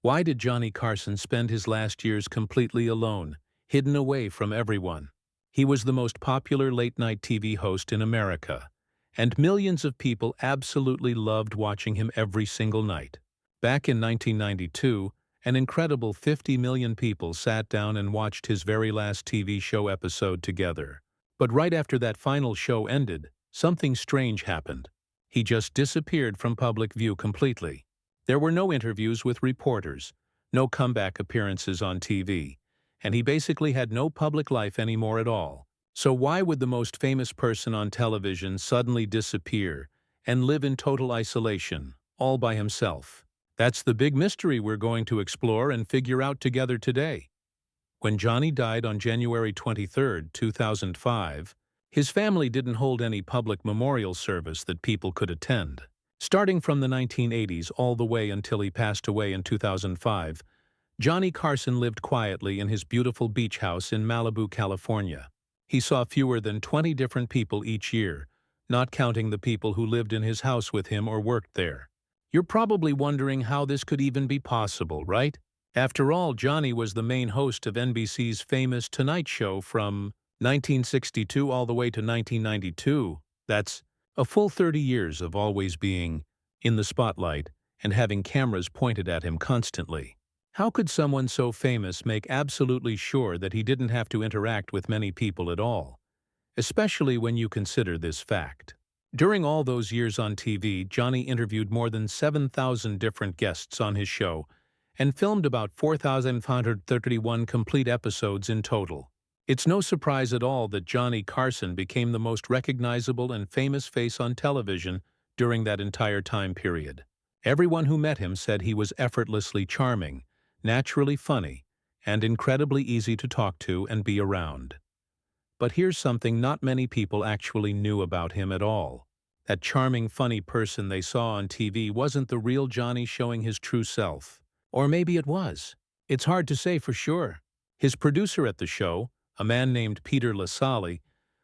Why did Johnny Carson spend his last years completely alone, hidden away from everyone? He was the most popular late-night TV host in America, and millions of people absolutely loved watching him every single night. Back in 1992, an incredible 50 million people sat down and watched his very last TV show episode together. But right after that final show ended, something strange happened. He just disappeared from public view completely. There were no interviews with reporters, no comeback appearances on TV, and he basically had no public life anymore at all. So why would the most famous person on television suddenly disappear and live in total isolation, all by himself? That's the big mystery we're going to explore and figure out together today. When Johnny died on January 23, 2005, his family didn't hold any public memorial service that people could attend. Starting from the 1980s all the way until he passed away in 2005, Johnny Carson lived quietly in his beautiful beach house in Malibu, California. He saw fewer than 20 different people each year, not counting the people who lived in his house with him or worked there. You're probably wondering how this could even be possible, right? After all, Johnny was the main host of NBC's famous Tonight Show from 1962 all the way to 1992. That's a full 30 years of always being in the spotlight and having cameras pointed at him constantly. How could someone so famous make absolutely sure that he didn't have to interact with many people at all? Especially when you consider this fact. During all those years on TV, Johnny interviewed more than 7,000 different guests on his show and filmed about 4,531 complete episodes in total. It's no surprise at all that Johnny Carson became the most recognizable and famous face on television during that entire time period. Everyone who met him said he was effortlessly charming, naturally funny, and incredibly easy to talk to and be around. But here's something not many people actually knew about him at all. That charming, funny person they saw on TV wasn't the real Johnny showing his true self. Or maybe it was. It's hard to say for sure. His producer at the show, a man named Peter LaSalle,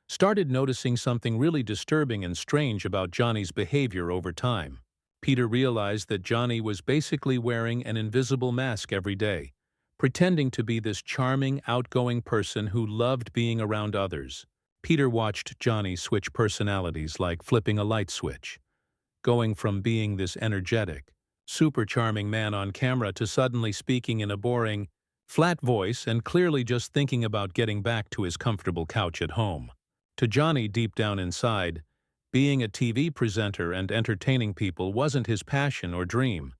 started noticing something really disturbing and strange about Johnny's behavior over time. Peter realized that Johnny was basically wearing an invisible mask every day, pretending to be this charming, outgoing person who loved being around others. Peter watched Johnny switch personalities like flipping a light switch, going from being this energetic, super charming man on camera to suddenly speaking in a boring, flat voice and clearly just thinking about getting back to his comfortable couch at home. To Johnny, deep down inside, being a TV presenter and entertaining people wasn't his passion or dream.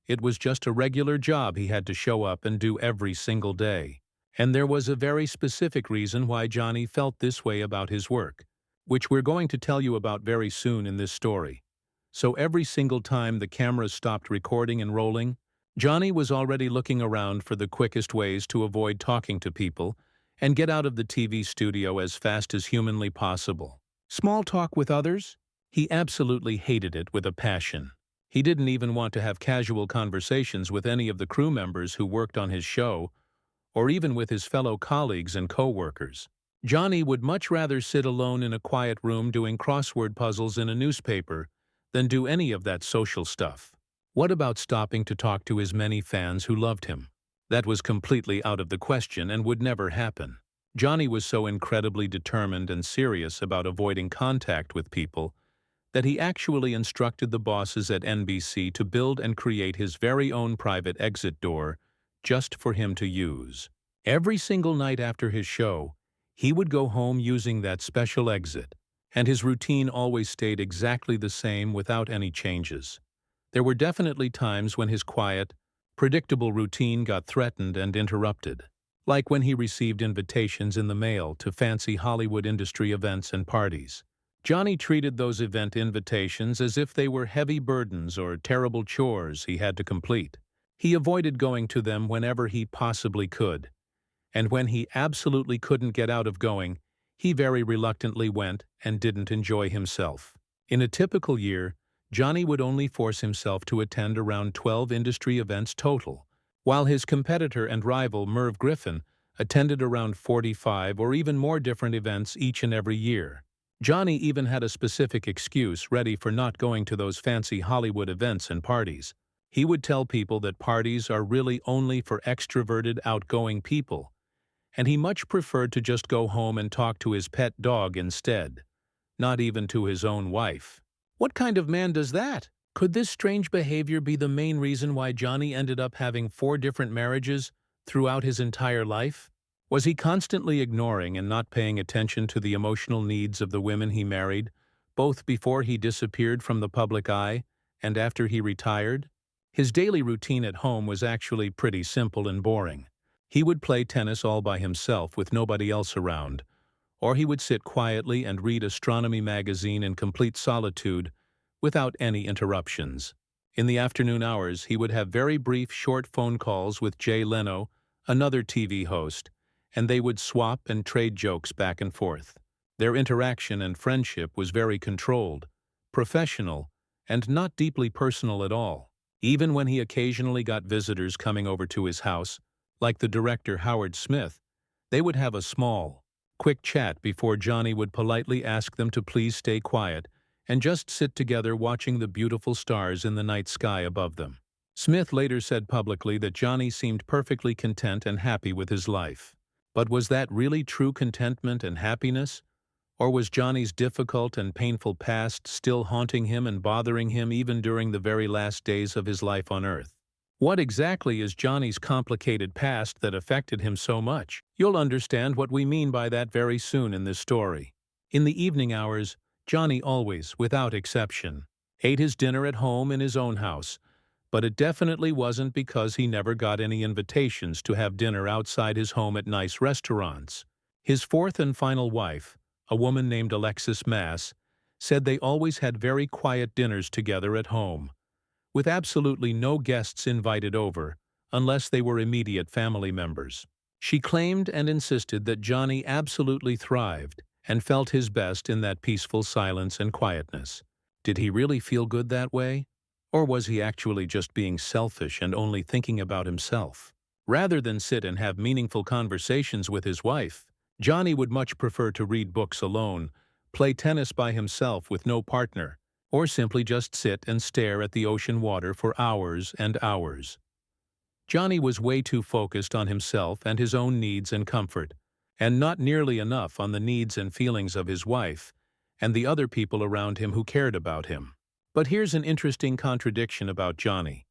It was just a regular job he had to show up and do every single day. And there was a very specific reason why Johnny felt this way about his work, which we're going to tell you about very soon in this story. So every single time the cameras stopped recording and rolling, Johnny was already looking around for the quickest ways to avoid talking to people and get out of the TV studio as fast as humanly possible. Small talk with others? He absolutely hated it with a passion. He didn't even want to have casual conversations with any of the crew members who worked on his show, or even with his fellow colleagues and co-workers. Johnny would much rather sit alone in a quiet room doing crossword puzzles in a newspaper than do any of that social stuff. What about stopping to talk to his many fans who loved him? That was completely out of the question and would never happen. Johnny was so incredibly determined and serious about avoiding contact with people that he actually instructed the bosses at NBC to build and create his very own private exit door just for him to use. Every single night after his show, he would go home using that special exit, and his routine always stayed exactly the same without any changes. There were definitely times when his quiet, predictable routine got threatened and interrupted, like when he received invitations in the mail to fancy Hollywood industry events and parties. Johnny treated those event invitations as if they were heavy burdens or terrible chores he had to complete. He avoided going to them whenever he possibly could, and when he absolutely couldn't get out of going, he very reluctantly went and didn't enjoy himself. In a typical year, Johnny would only force himself to attend around 12 industry events total, while his competitor and rival Merv Griffin attended around 45 or even more different events each and every year. Johnny even had a specific excuse ready for not going to those fancy Hollywood events and parties. He would tell people that parties are really only for extroverted, outgoing people, and he much preferred to just go home and talk to his pet dog instead, not even to his own wife. What kind of man does that? Could this strange behavior be the main reason why Johnny ended up having 4 different marriages throughout his entire life? Was he constantly ignoring and not paying attention to the emotional needs of the women he married, both before he disappeared from the public eye and after he retired? His daily routine at home was actually pretty simple and boring. He would play tennis all by himself with nobody else around, or he would sit quietly and read astronomy magazine in complete solitude without any interruptions. In the afternoon hours, he would have very brief, short phone calls with Jay Leno, another TV host, and they would swap and trade jokes back and forth. Their interaction and friendship was very controlled, professional, and not deeply personal at all. Even when he occasionally got visitors coming over to his house, like the director Howard Smith, they would have a small, quick chat before Johnny would politely ask them to please stay quiet and just sit together watching the beautiful stars in the night sky above them. Smith later said publicly that Johnny seemed perfectly content and happy with his life. But was that really true contentment and happiness? Or was Johnny's difficult and painful past still haunting him and bothering him even during the very last days of his life on Earth? What exactly is Johnny's complicated past that affected him so much? You'll understand what we mean by that very soon in this story. In the evening hours, Johnny always, without exception, ate his dinner at home in his own house, but it definitely wasn't because he never got any invitations to have dinner outside his home at nice restaurants. His fourth and final wife, a woman named Alexis Mass, said they always had very quiet dinners together at home, with absolutely no guests invited over, unless they were immediate family members. She claimed and insisted that Johnny absolutely thrived and felt his best in that peaceful silence and quietness. Did he really feel good that way? Or was he actually just being selfish and only thinking about himself? Rather than sit and have meaningful conversations with his wife, Johnny would much prefer to read books alone, play tennis by himself with no partner, or simply just sit and stare at the ocean water for hours and hours. Johnny was way too focused on himself and his own needs and comfort, and not nearly enough on the needs and feelings of his wife and the other people around him who cared about him. But here's an interesting contradiction about Johnny.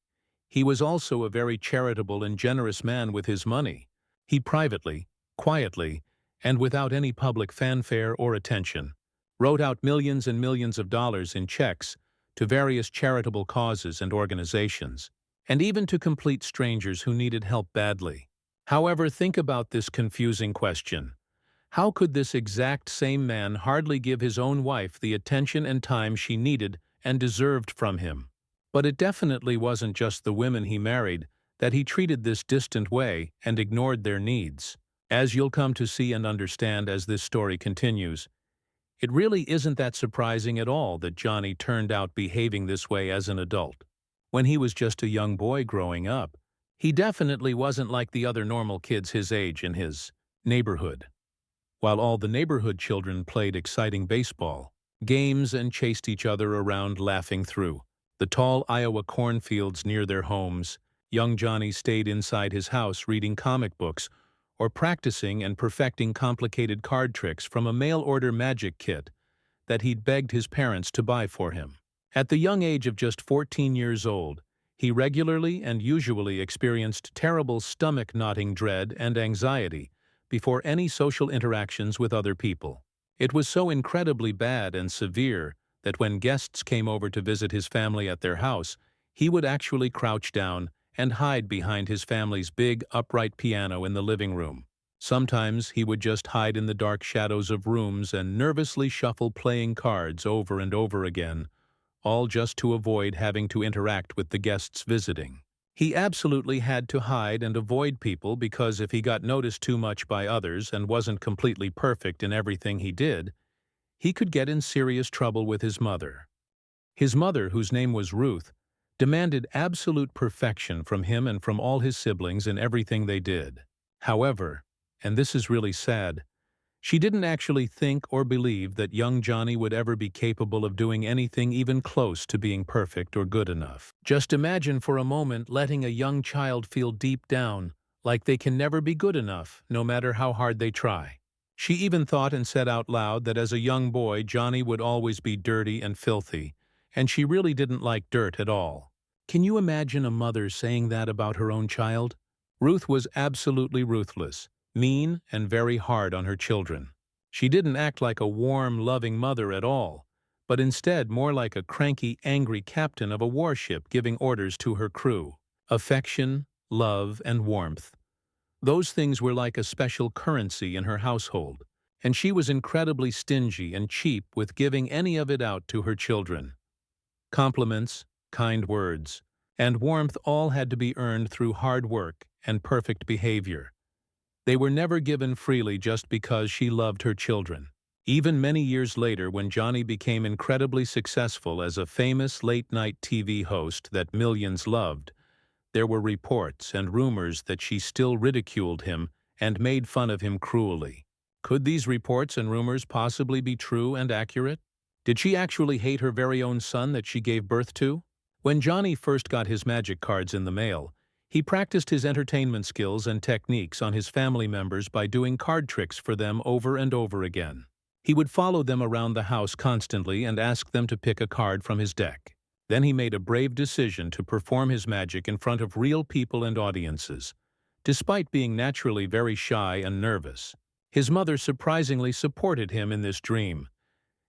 He was also a very charitable and generous man with his money. He privately, quietly, and without any public fanfare or attention, wrote out millions and millions of dollars in checks to various charitable causes and organizations, and even to complete strangers who needed help badly. However, think about this confusing question. How could this exact same man hardly give his own wife the attention and time she needed and deserved from him? But it definitely wasn't just the women he married that he treated this distant way and ignored their needs. As you'll come to see and understand as this story continues, it really isn't that surprising at all that Johnny turned out behaving this way as an adult. When he was just a young boy growing up, he definitely wasn't like the other normal kids his age in his neighborhood. While all the neighborhood children played exciting baseball games and chased each other around laughing through the tall Iowa cornfields near their homes, young Johnny stayed inside his house reading comic books or practicing and perfecting complicated card tricks from a mail-order magic kit that he'd begged his parents to buy for him. At the young age of just 14 years old, he regularly and usually experienced terrible stomach-knotting dread and anxiety before any social interactions with other people. It was so incredibly bad and severe that when guests came over to visit his family at their house, he would actually crouch down and hide behind his family's big, upright piano in the living room. Sometimes he would just hide in the dark shadows of rooms and nervously shuffle playing cards over and over again, all just to avoid having to interact with the guests visiting. He absolutely had to hide and avoid people because if he got noticed too much by others and wasn't completely perfect in everything he did, he could get in serious trouble with his mother. His mother, whose name was Ruth, demanded absolute perfection from him and from all his siblings in everything they did. However, and this is really sad, She didn't actually think or believe that young Johnny would ever be capable of doing anything even close to being perfect or good enough. Just imagine for a moment letting a young child feel deep down like they can never be good enough, no matter how hard they try. She even thought and said out loud that as a young boy, Johnny would always be dirty and filthy, and she really didn't like dirt at all. Can you imagine a mother saying that about her own child? Ruth was absolutely ruthless, mean, and very hard on her children. She didn't act like a warm, loving mother at all, but instead more like a cranky, angry captain of a warship giving orders to her crew. Affection, love, and warmth. Those things were like a special currency in her household, and she was incredibly stingy and cheap with giving any of it out to her children. Compliments, kind words, and warmth all had to be earned through hard work and perfect behavior. They were never given freely just because she loved her children. Even many years later, when Johnny became incredibly successful as a famous late-night TV host that millions loved, there were reports and rumors that she still ridiculed him and made fun of him cruelly. Could these reports and rumors possibly be true and accurate? Did she actually hate her very own son that she gave birth to? When Johnny first got his magic cards in the mail, he practiced his entertainment skills and techniques on his family members by doing card tricks for them over and over again. He would follow them around the house constantly and ask them to pick a card from his deck. Then he made a brave decision to perform his magic in front of real people and audiences. Despite being naturally very shy and nervous, his mother surprisingly supported him in this dream,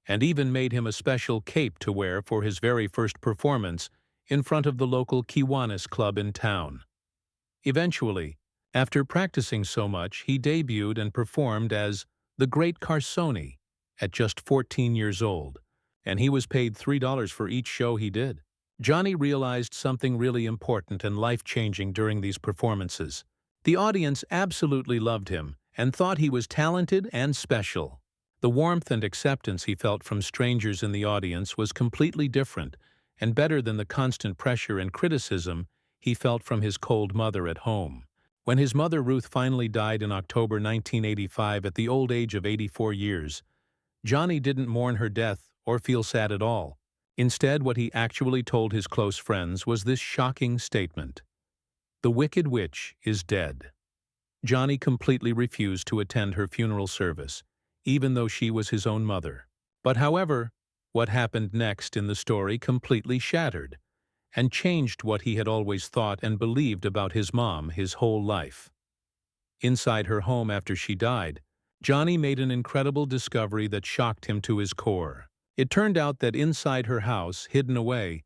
and even made him a special cape to wear for his very first performance in front of the local Kiwanis club in town. Eventually, after practicing so much, he debuted and performed as the Great Carson at just 14 years old, and he was paid $3 for each show he did. Johnny realized something really important and life-changing during these performances. The audience absolutely loved him and thought he was talented and special. The warmth and acceptance he felt from strangers in the audience was completely different and better than the constant pressure and criticism he felt from his cold mother at home. When his mother Ruth finally died in October 1985 at the old age of 84 years, Johnny didn't mourn her death or feel sad at all. Instead, what he actually told his close friends was this shocking statement: "The Wicked Witch is dead." Johnny completely refused to attend her funeral service, even though she was his own mother. But however, what happened next in the story completely shattered and changed what he had always thought and believed about his mom his whole life. Inside her home after she died, Johnny made an incredible discovery that shocked him to his core. It turned out that inside her house, hidden away,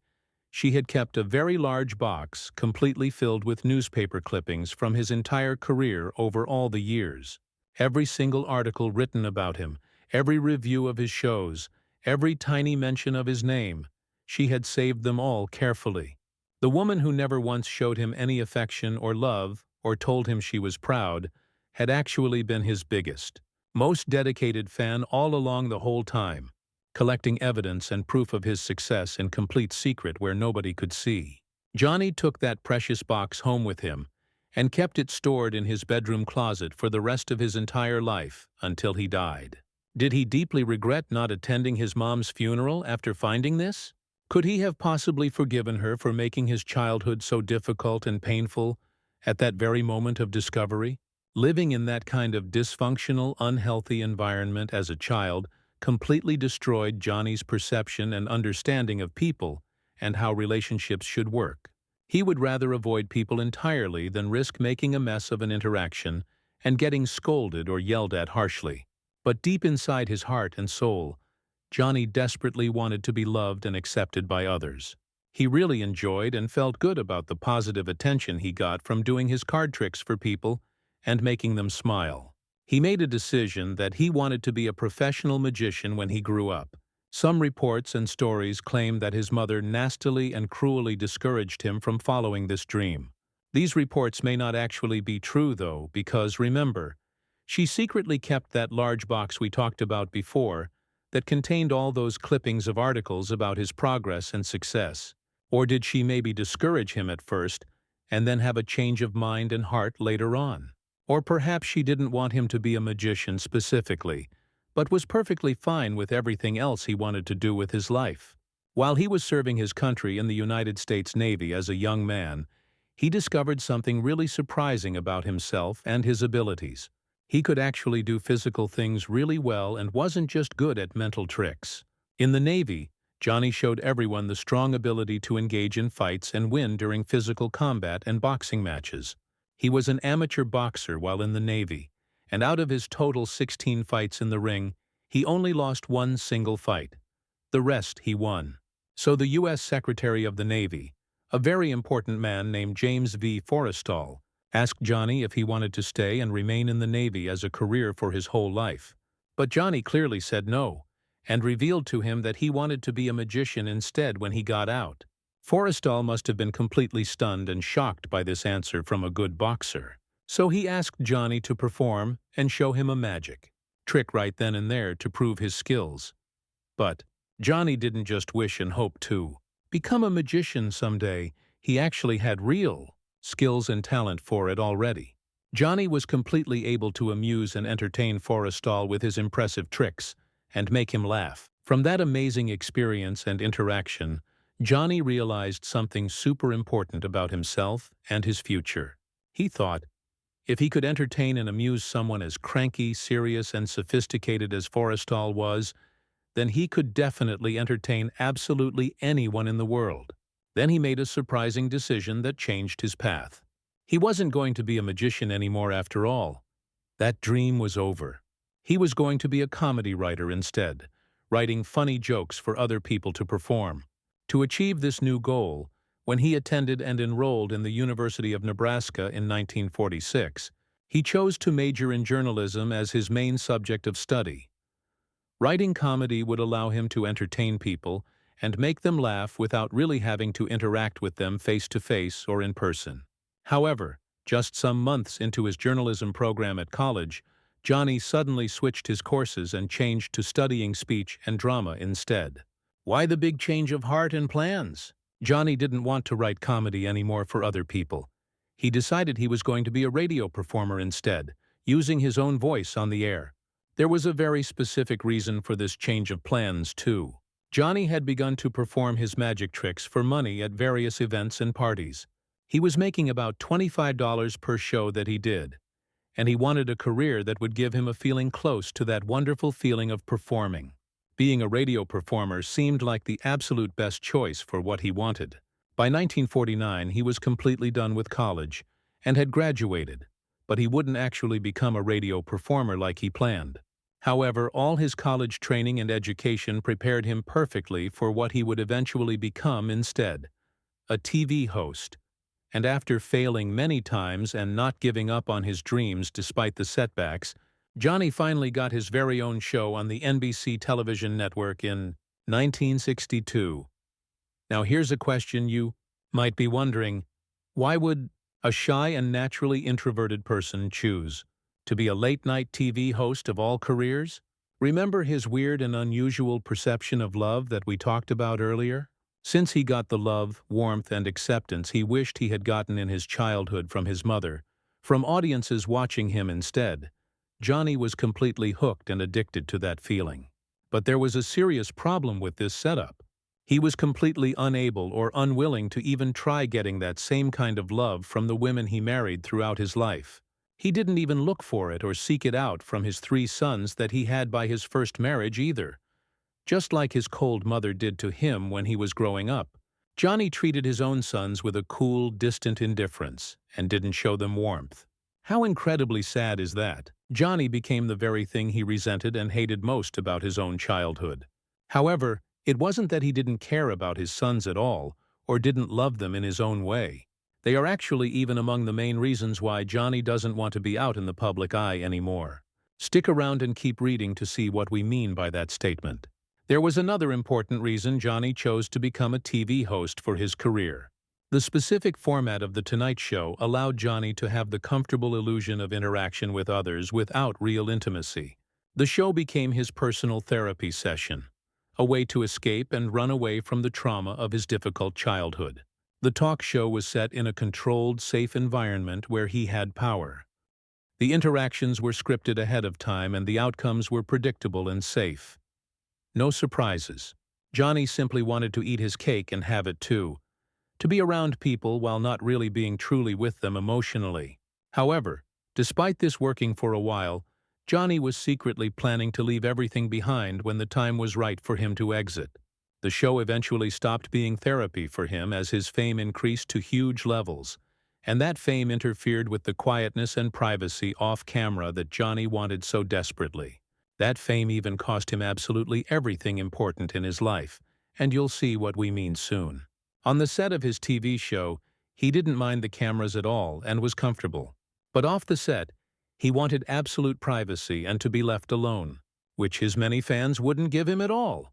she had kept a very large box completely filled with newspaper clippings from his entire career over all the years. Every single article written about him, every review of his shows, every tiny mention of his name, she had saved them all carefully. The woman who never once showed him any affection or love or told him she was proud had actually been his biggest, most dedicated fan all along the whole time, collecting evidence and proof of his success in complete secret where nobody could see. Johnny took that precious box home with him and kept it stored in his bedroom closet for the rest of his entire life until he died. Did he deeply regret not attending his mom's funeral after finding this? Could he have possibly forgiven her for making his childhood so difficult and painful at that very moment of discovery? Living in that kind of dysfunctional, unhealthy environment as a child completely destroyed Johnny's perception and understanding of people and how relationships should work. He would rather avoid people entirely than risk making a mess of an interaction and getting scolded or yelled at harshly. But deep inside his heart and soul, Johnny desperately wanted to be loved and accepted by others. He really enjoyed and felt good about the positive attention he got from doing his card tricks for people and making them smile. He made a decision that he wanted to be a professional magician when he grew up. Some reports and stories claim that his mother nastily and cruelly discouraged him from following this dream. These reports may not actually be true, though, because, remember, she secretly kept that large box we talked about before that contained all those clippings of articles about his progress and success. Or did she maybe discourage him at first and then have a change of mind and heart later on? Or perhaps she didn't want him to be a magician specifically, but was perfectly fine with everything else he wanted to do with his life. While he was serving his country in the United States Navy as a young man, he discovered something really surprising about himself and his abilities. He could actually do physical things really well and wasn't just good at mental tricks. In the Navy, Johnny showed everyone the strong ability to engage in fights and win during physical combat and boxing matches. He was an amateur boxer while in the Navy, and out of his total 16 fights in the ring, he only lost one single fight. The rest he won. So the U.S. Secretary of the Navy, a very important man named James V. Forrestal, asked Johnny if he wanted to stay and remain in the Navy as a career for his whole life. But Johnny clearly said no, and revealed to him that he wanted to be a magician instead when he got out. Forrestal must have been completely stunned and shocked by this answer from a good boxer. So he asked Johnny to perform and show him a magic trick right then and there to prove his skills. But Johnny didn't just wish and hope to become a magician someday. He actually had real skills and talent for it already. Johnny was completely able to amuse and entertain Forrestal with his impressive tricks and make him laugh. From that amazing experience and interaction, Johnny realized something super important about himself and his future. He thought, if he could entertain and amuse someone as cranky, serious, and sophisticated as Forrestal was, then he could definitely entertain absolutely anyone in the world. Then he made a surprising decision that changed his path. He wasn't going to be a magician anymore after all. That dream was over. He was going to be a comedy writer instead, writing funny jokes for other people to perform. To achieve this new goal, when he attended and enrolled in the University of Nebraska in 1946, he chose to major in journalism as his main subject of study. Writing comedy would allow him to entertain people and make them laugh without really having to interact with them face-to-face or in person. However, just some months into his journalism program at college, Johnny suddenly switched his courses and changed to studying speech and drama instead. Why the big change of heart and plans? Johnny didn't want to write comedy anymore for other people. He decided he was going to be a radio performer instead, using his own voice on the air. There was a very specific reason for this change of plans, too. Johnny had begun to perform his magic tricks for money at various events and parties. He was making about $25 per show that he did, and he wanted a career that would give him a feeling close to that wonderful feeling of performing. Being a radio performer seemed like the absolute best choice for what he wanted. By 1949, he was completely done with college and had graduated, but he wouldn't actually become a radio performer like he planned. However, all his college training and education prepared him perfectly for what he would eventually become instead, a TV host. And after failing many times and not giving up on his dreams despite the setbacks, Johnny finally got his very own show on the NBC television network in 1962. Now here's a question you might be wondering. Why would a shy and naturally introverted person choose to be a late-night TV host of all careers? Remember his weird and unusual perception of love that we talked about earlier? Since he got the love, warmth, and acceptance he wished he had gotten in his childhood from his mother, from audiences watching him instead, Johnny was completely hooked and addicted to that feeling. But there was a serious problem with this setup. He was completely unable or unwilling to even try getting that same kind of love from the women he married throughout his life. He didn't even look for it or seek it out from his 3 sons that he had by his first marriage either. Just like his cold mother did to him when he was growing up, Johnny treated his own sons with a cool, distant indifference and didn't show them warmth. How incredibly sad is that? Johnny became the very thing he resented and hated most about his own childhood. However, it wasn't that he didn't care about his sons at all, or didn't love them in his own way. They are actually even among the main reasons why Johnny doesn't want to be out in the public eye anymore. Stick around and keep reading to see what we mean by that statement. There was another important reason Johnny chose to become a TV host for his career. The specific format of The Tonight Show allowed Johnny to have the comfortable illusion of interaction with others without real intimacy. The show became his personal therapy session, a way to escape and run away from the trauma of his difficult childhood. The talk show was set in a controlled, safe environment where he had power. The interactions were scripted ahead of time and the outcomes were predictable and safe. No surprises. Johnny simply wanted to eat his cake and have it too, to be around people while not really being truly with them emotionally. However, despite this working for a while, Johnny was secretly planning to leave everything behind when the time was right for him to exit. The show eventually stopped being therapy for him as his fame increased to huge levels, and that fame interfered with the quietness and privacy off-camera that Johnny wanted so desperately. That fame even cost him absolutely everything important in his life, and you'll see what we mean soon. On the set of his TV show, he didn't mind the cameras at all and was comfortable. But off the set, he wanted absolute privacy and to be left alone, which his many fans wouldn't give him at all.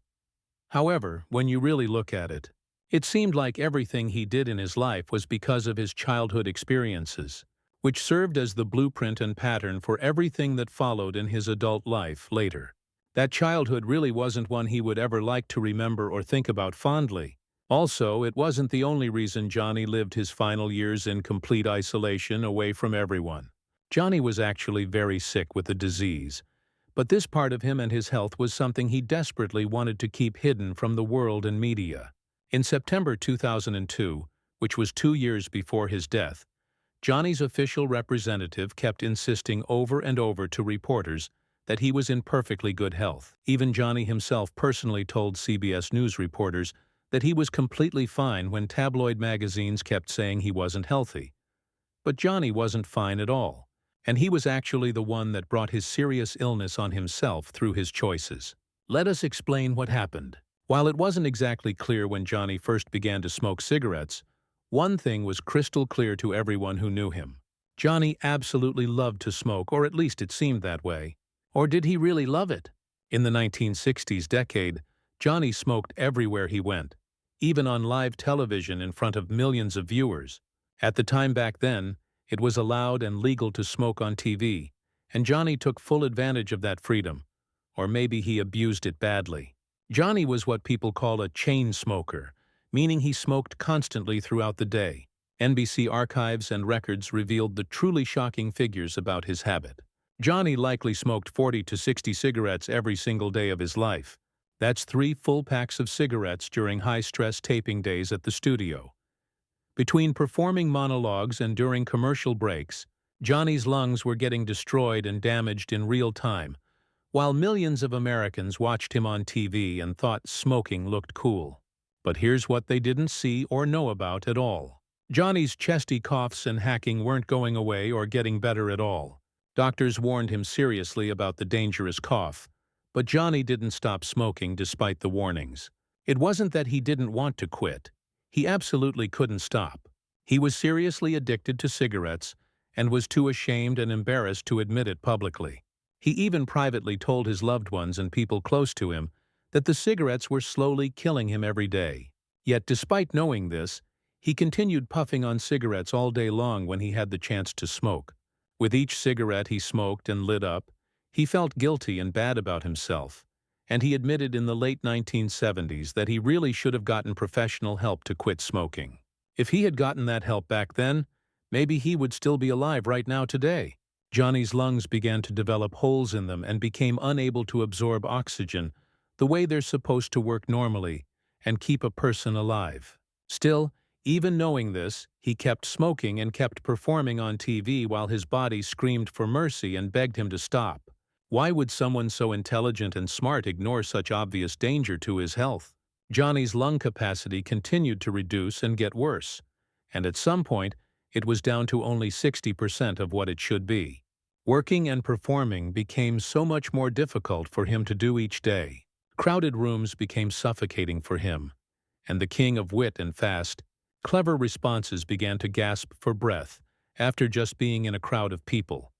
However, when you really look at it, it seemed like everything he did in his life was because of his childhood experiences, which served as the blueprint and pattern for everything that followed in his adult life later. That childhood really wasn't one he would ever like to remember or think about fondly. Also, it wasn't the only reason Johnny lived his final years in complete isolation away from everyone. Johnny was actually very sick with a disease, but this part of him and his health was something he desperately wanted to keep hidden from the world and media. In September 2002, which was 2 years before his death, Johnny's official representative kept insisting over and over to reporters that he was in perfectly good health. Even Johnny himself personally told CBS News reporters that he was completely fine when tabloid magazines kept saying he wasn't healthy. But Johnny wasn't fine at all, and he was actually the one that brought his serious illness on himself through his choices. Let us explain what happened. While it wasn't exactly clear when Johnny first began to smoke cigarettes, one thing was crystal clear to everyone who knew him. Johnny absolutely loved to smoke, or at least it seemed that way. Or did he really love it? In the 1960s decade, Johnny smoked everywhere he went, even on live television in front of millions of viewers. At the time back then, it was allowed and legal to smoke on TV, and Johnny took full advantage of that freedom, or maybe he abused it badly. Johnny was what people call a chain smoker, meaning he smoked constantly throughout the day. NBC archives and records revealed the truly shocking figures about his habit. Johnny likely smoked 40 to 60 cigarettes every single day of his life. That's 3 full packs of cigarettes during high-stress taping days at the studio. Between performing monologues and during commercial breaks, Johnny's lungs were getting destroyed and damaged in real time, while millions of Americans watched him on TV and thought smoking looked cool. But here's what they didn't see or know about at all. Johnny's chesty coughs and hacking weren't going away or getting better at all. Doctors warned him seriously about the dangerous cough, but Johnny didn't stop smoking despite the warnings. It wasn't that he didn't want to quit. He absolutely couldn't stop. He was seriously addicted to cigarettes and was too ashamed and embarrassed to admit it publicly. He even privately told his loved ones and people close to him that the cigarettes were slowly killing him every day. Yet despite knowing this, he continued puffing on cigarettes all day long when he had the chance to smoke. With each cigarette he smoked and lit up, he felt guilty and bad about himself, and he admitted in the late 1970s that he really should have gotten professional help to quit smoking. If he had gotten that help back then, maybe he would still be alive right now today. Johnny's lungs began to develop holes in them and became unable to absorb oxygen the way they're supposed to work normally and keep a person alive. Still, even knowing this, he kept smoking and kept performing on TV while his body screamed for mercy and begged him to stop. Why would someone so intelligent and smart ignore such obvious danger to his health? Johnny's lung capacity continued to reduce and get worse, and at some point, it was down to only 60% of what it should be. Working and performing became so much more difficult for him to do each day. Crowded rooms became suffocating for him, and the king of wit and fast, clever responses began to gasp for breath after just being in a crowd of people.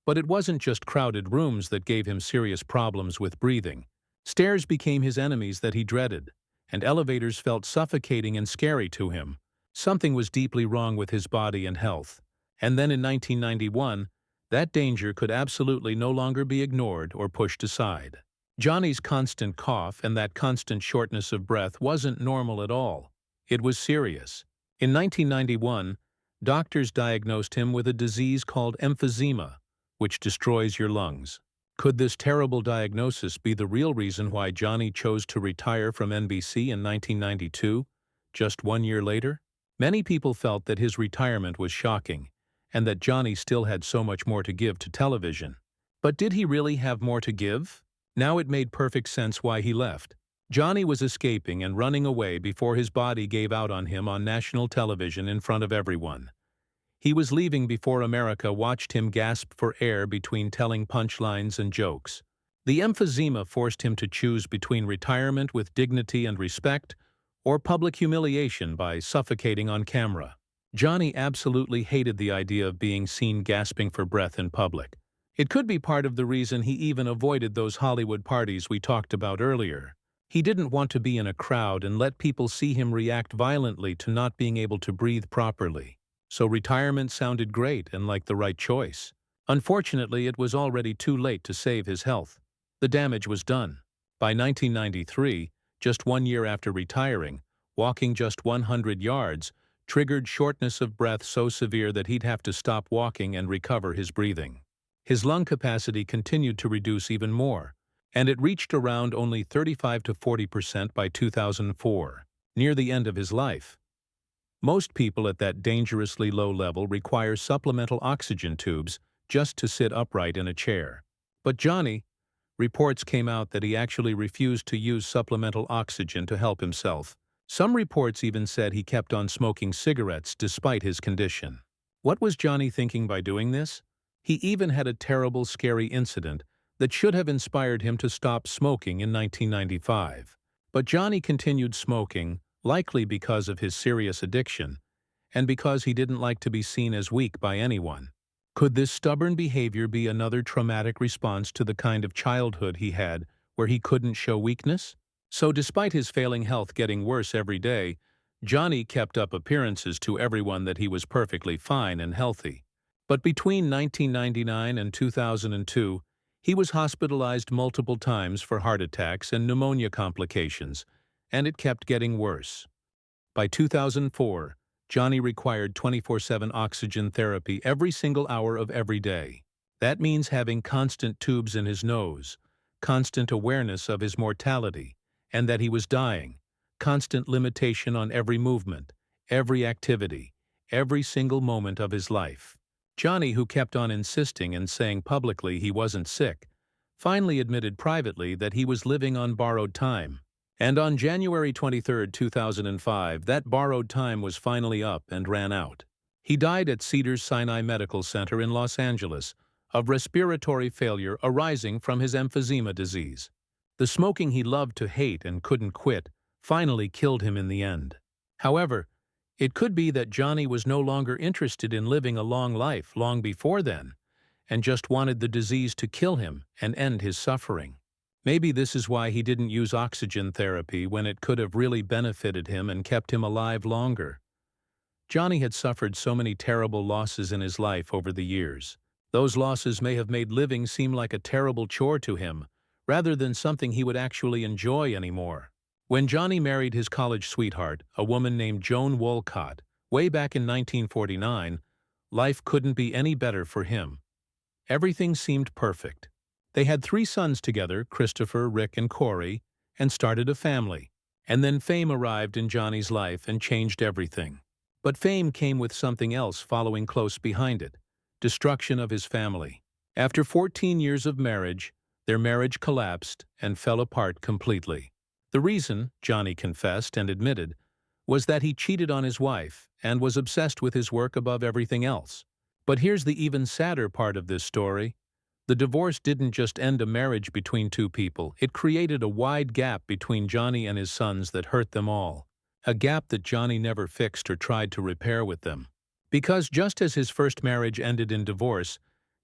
But it wasn't just crowded rooms that gave him serious problems with breathing. Stairs became his enemies that he dreaded, and elevators felt suffocating and scary to him. Something was deeply wrong with his body and health. And then in 1991, that danger could absolutely no longer be ignored or pushed aside. Johnny's constant cough and that constant shortness of breath wasn't normal at all. It was serious. In 1991, doctors diagnosed him with a disease called emphysema, which destroys your lungs. Could this terrible diagnosis be the real reason why Johnny chose to retire from NBC in 1992, just 1 year later? Many people felt that his retirement was shocking, and that Johnny still had so much more to give to television. But did he really have more to give? Now it made perfect sense why he left. Johnny was escaping and running away before his body gave out on him on national television in front of everyone. He was leaving before America watched him gasp for air between telling punchlines and jokes. The emphysema forced him to choose between retirement with dignity and respect or public humiliation by suffocating on camera. Johnny absolutely hated the idea of being seen gasping for breath in public. It could be part of the reason he even avoided those Hollywood parties we talked about earlier. He didn't want to be in a crowd and let people see him react violently to not being able to breathe properly. So retirement sounded great and like the right choice. Unfortunately, it was already too late to save his health. The damage was done. By 1993, just 1 year after retiring, walking just 100 yards triggered shortness of breath so severe that he'd have to stop walking and recover his breathing. His lung capacity continued to reduce even more, and it reached around only 35 to 40% by 2004, near the end of his life. Most people at that dangerously low level require supplemental oxygen tubes just to sit upright in a chair. But Johnny, reports came out that he actually refused to use supplemental oxygen to help himself. Some reports even said he kept on smoking cigarettes despite his condition. What was Johnny thinking by doing this? He even had a terrible, scary incident that should have inspired him to stop smoking in 1995. But Johnny continued smoking, likely because of his serious addiction, and because he didn't like to be seen as weak by anyone. Could this stubborn behavior be another traumatic response to the kind of childhood he had where he couldn't show weakness? So despite his failing health getting worse every day, Johnny kept up appearances to everyone that he was perfectly fine and healthy. But between 1999 and 2002, he was hospitalized multiple times for heart attacks and pneumonia complications, and it kept getting worse. By 2004, Johnny required 24/7 oxygen therapy every single hour of every day. That means having constant tubes in his nose, constant awareness of his mortality, and that he was dying, constant limitation on every movement, every activity, every single moment of his life. Johnny, who kept on insisting and saying publicly he wasn't sick, finally admitted privately that he was living on borrowed time. And on January 23, 2005, that borrowed time was finally up and ran out. He died at Cedars-Sinai Medical Center in Los Angeles of respiratory failure arising from his emphysema disease. The smoking he loved to hate and couldn't quit finally killed him in the end. However, it could be that Johnny was no longer interested in living a long life long before then, and just wanted the disease to kill him and end his suffering. Maybe this is why he didn't use oxygen therapy when it could have really benefited him and kept him alive longer. Johnny had suffered so many terrible losses in his life over the years. Those losses may have made living seem like a terrible chore to him, rather than something he would actually enjoy anymore. When Johnny married his college sweetheart, a woman named Joan Wolcott, way back in 1949, life couldn't be any better for him. Everything seemed perfect. They had 3 sons together, Christopher, Rick, and Corey, and started a family. And then fame arrived in Johnny's life and changed everything. But fame came with something else following close behind it: destruction of his family. After 14 years of marriage, their marriage collapsed and fell apart completely. The reason, Johnny confessed and admitted, was that he cheated on his wife and was obsessed with his work above everything else. But here's the even sadder part of this story. The divorce didn't just end a marriage between 2 people, it created a wide gap between Johnny and his sons that hurt them all. A gap that Johnny never fixed or tried to repair with them. Because just as his first marriage ended in divorce,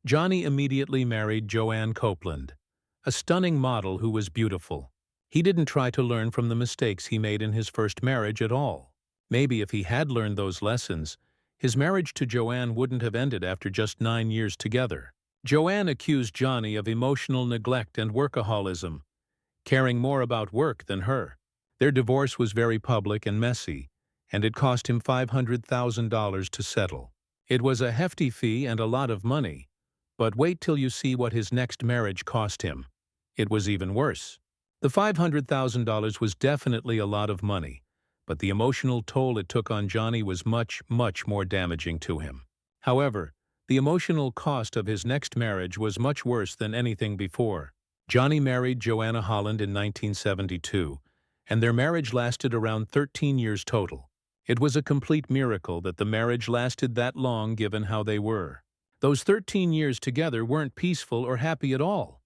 Johnny immediately married Joanne Copeland, a stunning model who was beautiful. He didn't try to learn from the mistakes he made in his first marriage at all. Maybe if he had learned those lessons, his marriage to Joanne wouldn't have ended after just 9 years together. Joanne accused Johnny of emotional neglect and workaholism, caring more about work than her. Their divorce was very public and messy, and it cost him $500,000 to settle. It was a hefty fee and a lot of money, But wait till you see what his next marriage cost him. It was even worse. The $500,000 was definitely a lot of money, but the emotional toll it took on Johnny was much, much more damaging to him. However, the emotional cost of his next marriage was much worse than anything before. Johnny married Joanna Holland in 1972, and their marriage lasted around 13 years total. It was a complete miracle that the marriage lasted that long given how they were. Those 13 years together weren't peaceful or happy at all.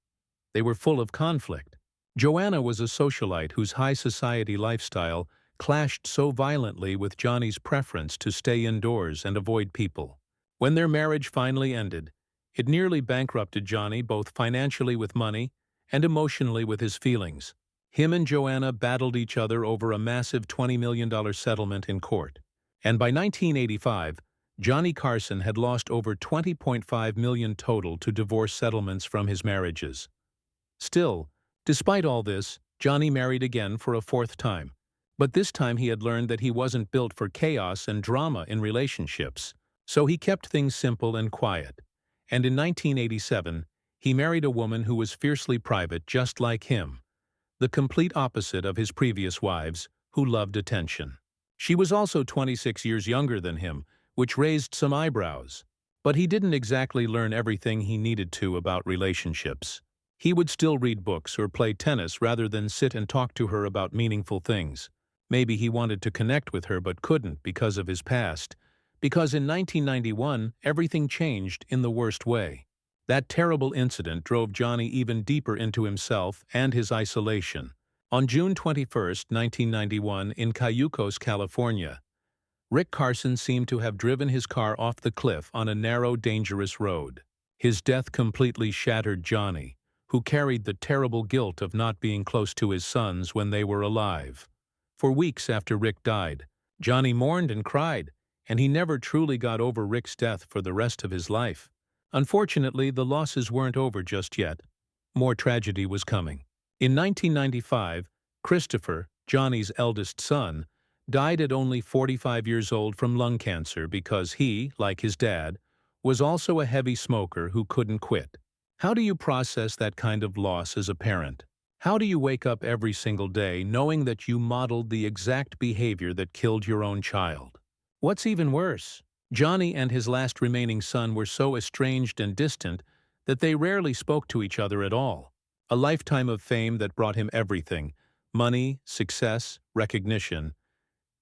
They were full of conflict. Joanna was a socialite whose high society lifestyle clashed so violently with Johnny's preference to stay indoors and avoid people. When their marriage finally ended, it nearly bankrupted Johnny both financially with money and emotionally with his feelings. Him and Joanna battled each other over a massive $20 million settlement in court. And by 1985, Johnny Carson had lost over $20.5 million total to divorce settlements from his marriages. Still, despite all this, Johnny married again for a fourth time. But this time he had learned that he wasn't built for chaos and drama in relationships. So he kept things simple and quiet. And in 1987, he married a woman who was fiercely private just like him, the complete opposite of his previous wives, who loved attention. She was also 26 years younger than him, which raised some eyebrows. But he didn't exactly learn everything he needed to about relationships. He would still read books or play tennis rather than sit and talk to her about meaningful things. Maybe he wanted to connect with her but couldn't because of his past. Because in 1991, everything changed in the worst way. That terrible incident drove Johnny even deeper into himself and his isolation. On June 21, 1991, in Cayucos, California, Rick Carson seemed to have driven his car off the cliff on a narrow, dangerous road. His death completely shattered Johnny, who carried the terrible guilt of not being close to his sons when they were alive. For weeks after Rick died, Johnny mourned and cried, and he never truly got over Rick's death for the rest of his life. Unfortunately, the losses weren't over just yet. More tragedy was coming. In 1995, Christopher, Johnny's eldest son, died at only 45 years old from lung cancer because he, like his dad, was also a heavy smoker who couldn't quit. How do you process that kind of loss as a parent? How do you wake up every single day knowing that you modeled the exact behavior that killed your own child? What's even worse, Johnny and his last remaining son were so estranged and distant that they rarely spoke to each other at all. A lifetime of fame that brought him everything: money, success, recognition,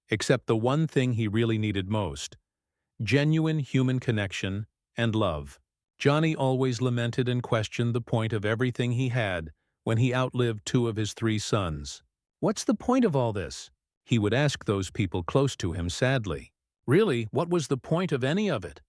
except the one thing he really needed most: genuine human connection and love. Johnny always lamented and questioned the point of everything he had when he outlived 2 of his 3 sons. "What's the point of all this?" he would ask those people close to him sadly. Really, what was the point of any of it?